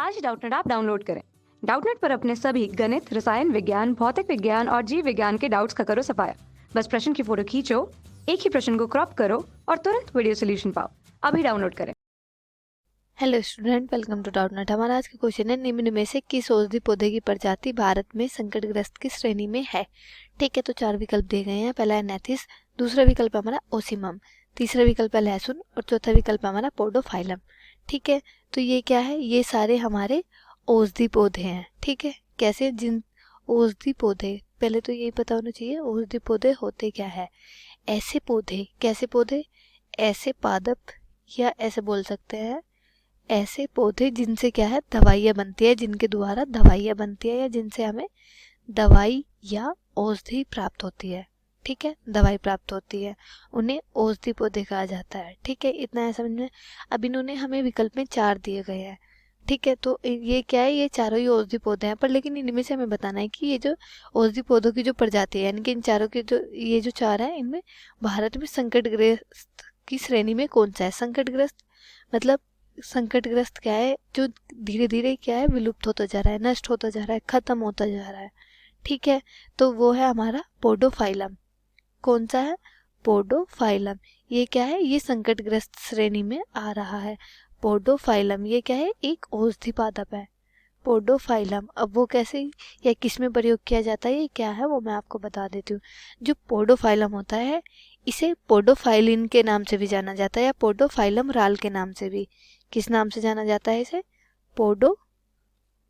आज ही Doubtnut app download करें। Doubtnut पर अपने सभी गणित, रसायन विज्ञान, भौतिक विज्ञान और जीव विज्ञान के डाउट्स का करो सफाया। बस प्रश्न की फोटो खींचो, एक ही प्रश्न को क्रॉप करो और तुरंत वीडियो सोल्यूशन पाओ। अभी डाउनलोड करें। Hello student, welcome to Doubtnut. हमारा आज का क्वेश्चन है, निम्न में से किस औषधि पौधे की प्रजाति भारत में संकटग्रस्त की श्रेणी में है। ठीक है, तो चार विकल्प दिए गए हैं। पहला है नेथिस, दूसरा विकल्प हमारा ओसिमम, तीसरा विकल्प है लहसुन और चौथा विकल्प हमारा पोडोफाइलम। ठीक है, तो ये क्या है, ये सारे हमारे औषधि पौधे हैं। ठीक है, कैसे, जिन औषधि पौधे, पहले तो ये पता होना चाहिए औषधि पौधे होते क्या है। ऐसे पौधे, कैसे पौधे, ऐसे पादप या ऐसे बोल सकते हैं ऐसे पौधे जिनसे क्या है दवाइयाँ बनती है, जिनके द्वारा दवाइयाँ बनती है या जिनसे हमें दवाई या औषधि प्राप्त होती है। ठीक है, दवाई प्राप्त होती है, उन्हें औषधि पौधे कहा जाता है। ठीक है, इतना है समझ में। अब इन्होंने हमें विकल्प में चार दिए गए हैं। ठीक है, तो ये क्या है, ये चारों ही औषधि पौधे हैं, पर लेकिन इनमें से हमें बताना है कि ये जो औषधि पौधों की जो प्रजाति है, यानी कि इन चारों के जो ये जो चार है, इनमें भारत में संकटग्रस्त की श्रेणी में कौन सा है। संकटग्रस्त मतलब संकटग्रस्त क्या है, जो धीरे धीरे क्या है विलुप्त होता जा रहा है, नष्ट होता जा रहा है, खत्म होता जा रहा है। ठीक है, तो वो है हमारा पोडोफाइलम। कौन सा है, पोडोफाइलम। ये क्या है, ये संकटग्रस्त श्रेणी में आ रहा है। पोडोफाइलम ये क्या है, एक औषधि पादप है। पोडोफाइलम, अब वो कैसे या किस में प्रयोग किया जाता है, ये क्या है, वो मैं आपको बता देती हूँ। जो पोडोफाइलम होता है, इसे पोडोफाइलिन के नाम से भी जाना जाता है या पोडोफाइलम राल के नाम से भी। किस नाम से जाना जाता है इसे,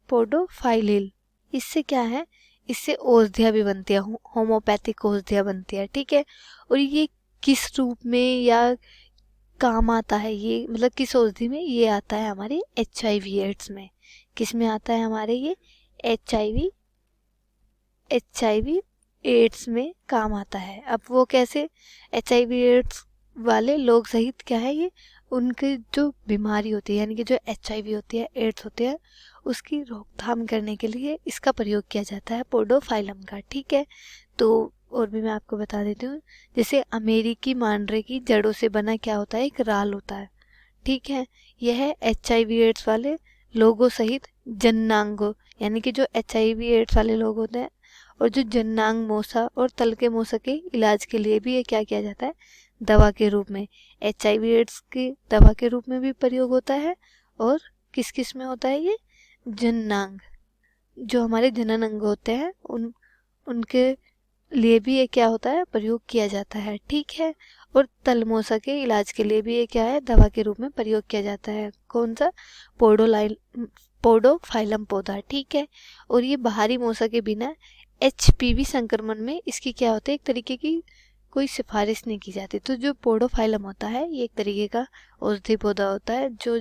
पोडोफाइलिल। इससे क्या है, इससे औषधियाँ भी बनती है, होम्योपैथिक औषधियाँ बनती है। ठीक है, और ये किस रूप में या काम आता है, ये मतलब किस औषधि में, ये आता है हमारे HIV एड्स में। किस में आता है हमारे ये HIV एड्स में काम आता है। अब वो कैसे, HIV एड्स वाले लोग सहित क्या है, ये उनकी जो बीमारी होती है, यानी कि जो HIV होती है, एड्स होती है, उसकी रोकथाम करने के लिए इसका प्रयोग किया जाता है, पोडोफाइलम का। ठीक है, तो और भी मैं आपको बता देती हूँ, जैसे अमेरिकी मांड्रे की जड़ों से बना क्या होता है, एक राल होता है। ठीक है, यह HIV एड्स वाले लोगों सहित जननांगों, यानी कि जो HIV एड्स वाले लोग होते हैं और जो जननांग मोसा और तल के मोसा के इलाज के लिए भी ये क्या किया जाता है, दवा के रूप में, HIV एड्स की दवा के रूप में भी प्रयोग होता है। और किस किस में होता है ये, जननांग, जो हमारे जनन अंग होते हैं उनके लिए भी ये क्या होता है, प्रयोग किया जाता है। ठीक है, और तलमोसा के इलाज के लिए भी ये क्या है, दवा के रूप में प्रयोग किया जाता है। कौन सा, पोडोलाइल पोडोफाइलम पौधा। ठीक है, और ये बाहरी मोसा के बिना HPV संक्रमण में इसकी क्या होती है, एक तरीके की कोई सिफारिश नहीं की जाती। तो जो पोडोफाइलम होता है, ये एक तरीके का औषधि पौधा होता है जो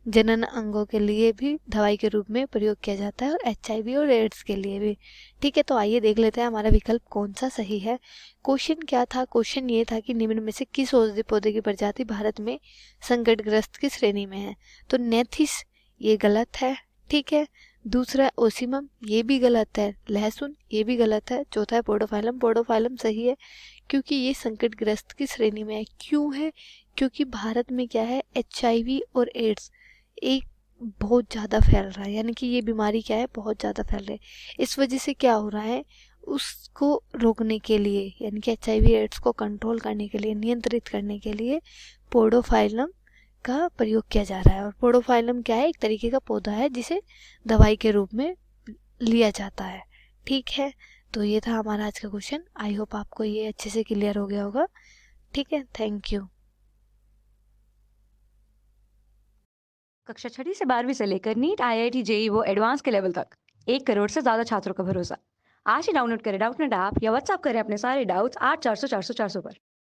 जनन अंगों के लिए भी दवाई के रूप में प्रयोग किया जाता है और HIV और एड्स के लिए भी। ठीक है, तो आइए देख लेते हैं हमारा विकल्प कौन सा सही है। क्वेश्चन क्या था, क्वेश्चन ये था कि निम्न में से किस औषधि पौधे की प्रजाति भारत में संकटग्रस्त की श्रेणी में है। तो नेथिस ये गलत है। ठीक है, दूसरा ओसिमम ये भी गलत है, लहसुन ये भी गलत है, चौथा है पोडोफाइलम, पोडोफाइलम सही है क्योंकि ये संकटग्रस्त की श्रेणी में है। क्यों है, क्योंकि भारत में क्या है, HIV और एड्स एक बहुत ज़्यादा फैल रहा है, यानी कि ये बीमारी क्या है, बहुत ज़्यादा फैल रही है। इस वजह से क्या हो रहा है, उसको रोकने के लिए, यानी कि HIV एड्स को कंट्रोल करने के लिए, नियंत्रित करने के लिए पोडोफाइलम का प्रयोग किया जा रहा है। और पोडोफाइलम क्या है, एक तरीके का पौधा है जिसे दवाई के रूप में लिया जाता है। ठीक है, तो ये था हमारा आज का क्वेश्चन। आई होप आपको ये अच्छे से क्लियर हो गया होगा। ठीक है, थैंक यू। कक्षा 6 से 12वीं से लेकर नीट, IIT, JEE वो एडवांस के लेवल तक 1 करोड़ से ज्यादा छात्रों का भरोसा। आज ही डाउनलोड करें डाउटनेट ऐप या व्हाट्सएप करें अपने सारे डाउट्स 8400 400 400 पर।